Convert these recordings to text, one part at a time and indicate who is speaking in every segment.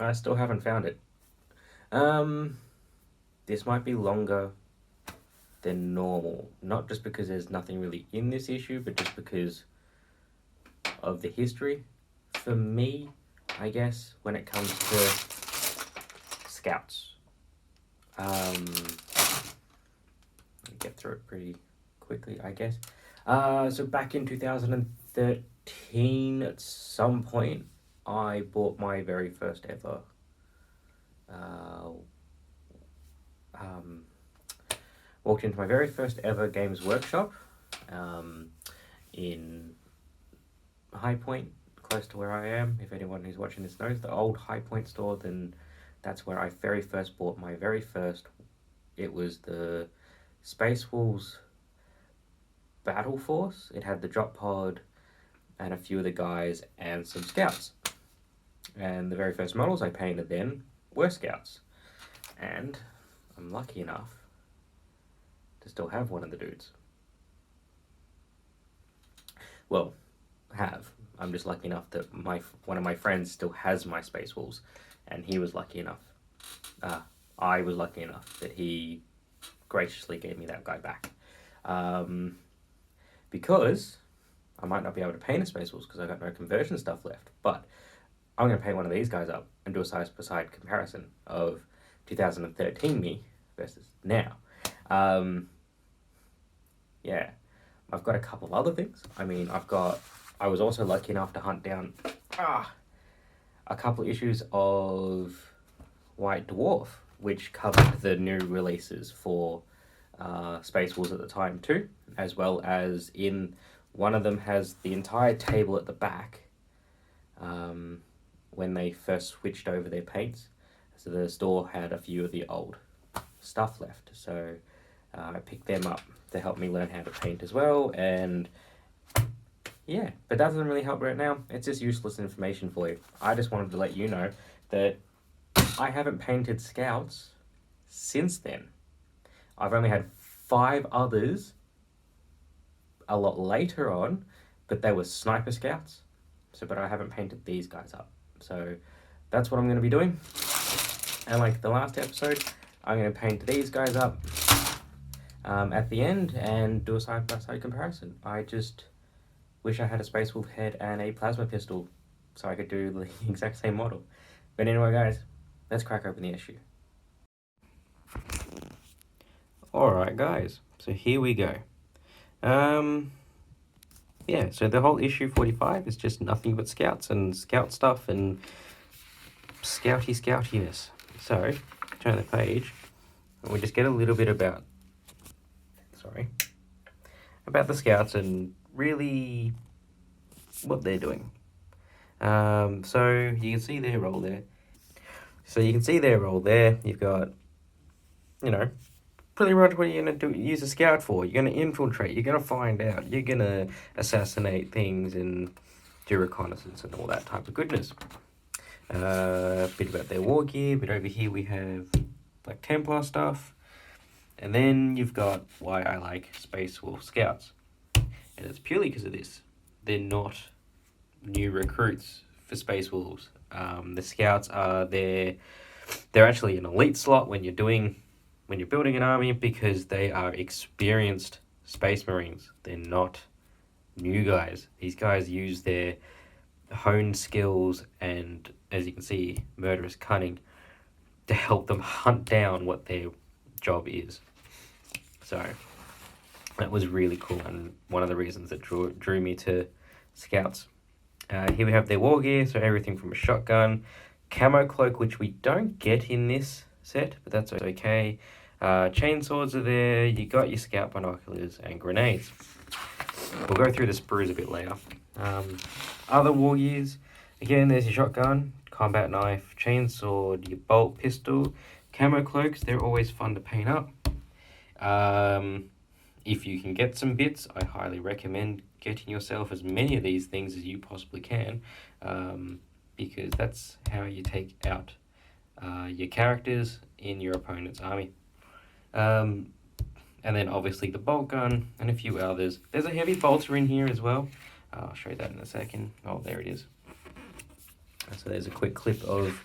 Speaker 1: I still haven't found it. This might be longer than normal. Not just because there's nothing really in this issue, but just because of the history. For me, I guess, when it comes to Scouts. I'll get through it pretty quickly, I guess. So back in 2013, at some point, I bought my very first ever walked into my very first ever Games Workshop in High Point, close to where I am. If anyone who's watching this knows the old High Point store, then that's where I very first bought my very first. It was the Space Wolves Battle Force. It had the drop pod and a few of the guys and some Scouts. And the very first models I painted then were Scouts. And I'm lucky enough to still have one of the dudes. Well, I'm just lucky enough that one of my friends still has my Space Wolves, and he was lucky enough. I was lucky enough that he graciously gave me that guy back. Because I might not be able to paint a Space Wolves because I got no conversion stuff left, but I'm going to paint one of these guys up and do a side-by-side comparison of 2013 me versus now. Yeah, I've got a couple of other things. I mean, I was also lucky enough to hunt down a couple of issues of White Dwarf, which covered the new releases for Space Wolves at the time too, as well as in one of them has the entire table at the back when they first switched over their paints. So the store had a few of the old stuff left, so I picked them up to help me learn how to paint as well. And yeah, but that doesn't really help right now. It's just useless information for you. I just wanted to let you know that I haven't painted Scouts since then. I've only had 5 others a lot later on, but they were Sniper Scouts. But I haven't painted these guys up. So that's what I'm going to be doing. And like the last episode, I'm going to paint these guys up at the end and do a side-by-side comparison. I just wish I had a Space Wolf head and a plasma pistol so I could do the exact same model. But anyway, guys, let's crack open the issue. Alright, guys, so here we go. Yeah, so the whole issue 45 is just nothing but Scouts and Scout stuff and scoutiness. So, turn the page, and we just get a little bit about the Scouts and really what they're doing. So you can see their role there. You've got, pretty much what you're going to use a Scout for. You're going to infiltrate, you're going to find out, you're going to assassinate things and do reconnaissance and all that type of goodness. A bit about their war gear, but over here we have Black Templar stuff. And then you've got why I like Space Wolf Scouts. And it's purely because of this. They're not new recruits for Space Wolves. The Scouts are they're actually an elite slot when you're building an army, because they are experienced Space Marines. They're not new guys. These guys use their honed skills and, as you can see, murderous cunning to help them hunt down what their job is. So that was really cool, and one of the reasons that drew me to Scouts. Here we have their war gear, so everything from a shotgun, camo cloak, which we don't get in this set, but that's okay. Chainswords are there, you got your Scout binoculars and grenades. We'll go through the sprues a bit later. Other war gears, again, there's your shotgun, combat knife, chainsword, your bolt pistol, camo cloaks. They're always fun to paint up. If you can get some bits, I highly recommend getting yourself as many of these things as you possibly can, because that's how you take out your characters in your opponent's army. And then obviously the bolt gun and a few others. There's a heavy bolter in here as well. I'll show you that in a second. Oh, there it is. So there's a quick clip of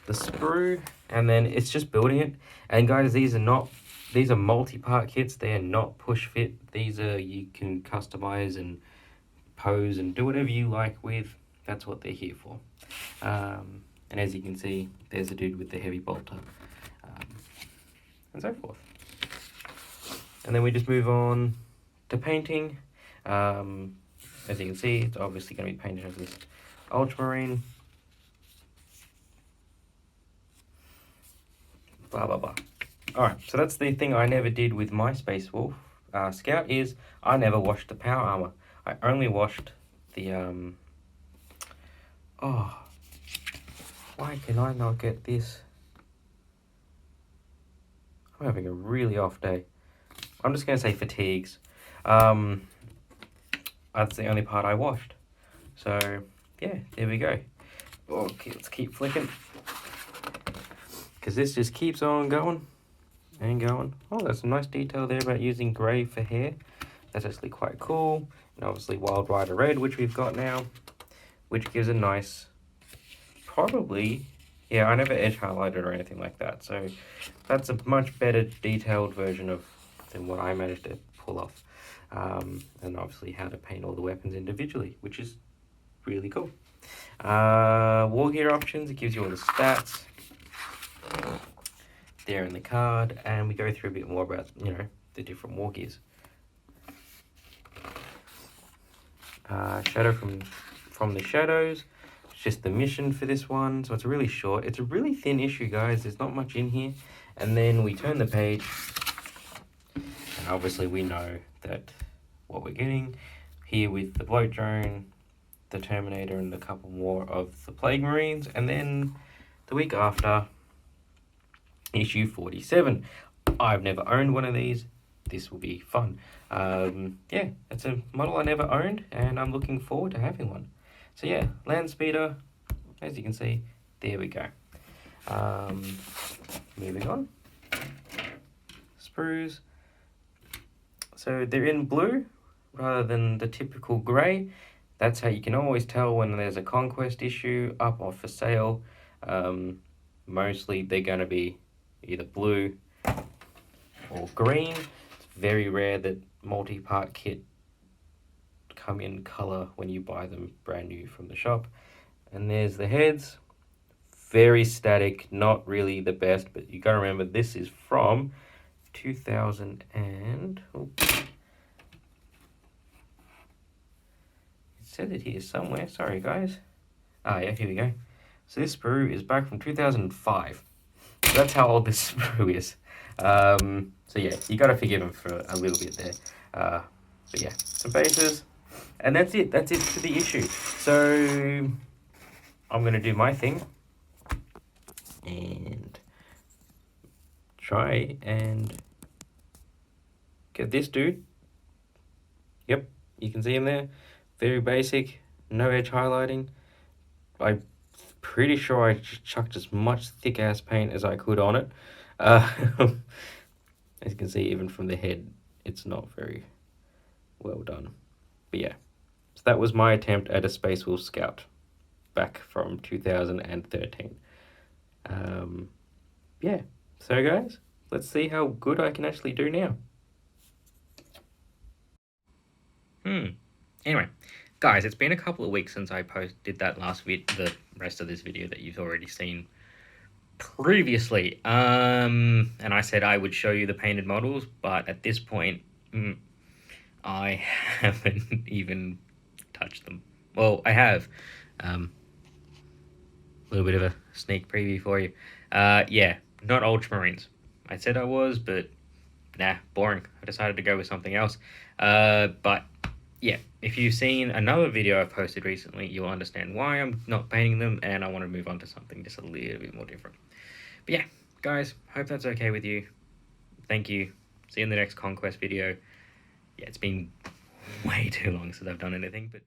Speaker 1: the sprue, and then it's just building it. And guys, these are multi-part kits. They are not push fit. These are, you can customize and pose and do whatever you like with. That's what they're here for. And as you can see, there's a dude with the heavy bolter, and so forth. And then we just move on to painting. As you can see, it's obviously going to be painted as this ultramarine. Blah, blah, blah. Alright, so that's the thing I never did with my Space Wolf Scout, is I never washed the power armor. I only washed the, oh, why can I not get this? I'm having a really off day. I'm just going to say fatigues. That's the only part I washed. So, yeah, there we go. Okay, let's keep flicking. Because this just keeps on going and going. Oh, there's some nice detail there about using grey for hair. That's actually quite cool. And obviously Wild Rider Red, which we've got now, which gives a nice, probably, yeah, I never edge highlighted or anything like that. So that's a much better detailed version than what I managed to pull off. And obviously how to paint all the weapons individually, which is really cool. War gear options, it gives you all the stats there in the card, and we go through a bit more about, you know, the different war gears. Shadow from the Shadows. It's just the mission for this one, so it's really short. It's a really thin issue, guys. There's not much in here. And then we turn the page, and obviously we know that what we're getting here with the Bloat Drone, the Terminator, and a couple more of the Plague Marines. And then the week after, issue 47. I've never owned one of these. This will be fun. Yeah, it's a model I never owned, and I'm looking forward to having one. So yeah, Land Speeder, as you can see, there we go. Moving on. Sprues. So they're in blue rather than the typical grey. That's how you can always tell when there's a Conquest issue up or for sale. Mostly they're going to be either blue or green. It's very rare that multi-part kit come in colour when you buy them brand new from the shop. And there's the heads. Very static, not really the best, but you got to remember this is from 2000 and... Oops. It said it here somewhere, sorry guys. Ah yeah, here we go. So this sprue is back from 2005. So that's how old this sprue is. So yeah, you got to forgive him for a little bit there. But yeah, some bases. And that's it. That's it for the issue. So I'm going to do my thing and try and get this dude. Yep, you can see him there. Very basic, no edge highlighting. I'm pretty sure I chucked as much thick ass paint as I could on it. As you can see, even from the head, it's not very well done. But yeah, so that was my attempt at a Space Wolf Scout back from 2013. Yeah, so guys, let's see how good I can actually do now. Anyway, guys, it's been a couple of weeks since I did that last the rest of this video that you've already seen previously. And I said I would show you the painted models, but at this point, I haven't even touched them. Well, I have. A little bit of a sneak preview for you. Yeah, not Ultramarines. I said I was, but nah, boring. I decided to go with something else. But yeah, if you've seen another video I've posted recently, you'll understand why I'm not painting them, and I want to move on to something just a little bit more different. But yeah, guys, hope that's okay with you. Thank you. See you in the next Conquest video. Yeah, it's been way too long since I've done anything, but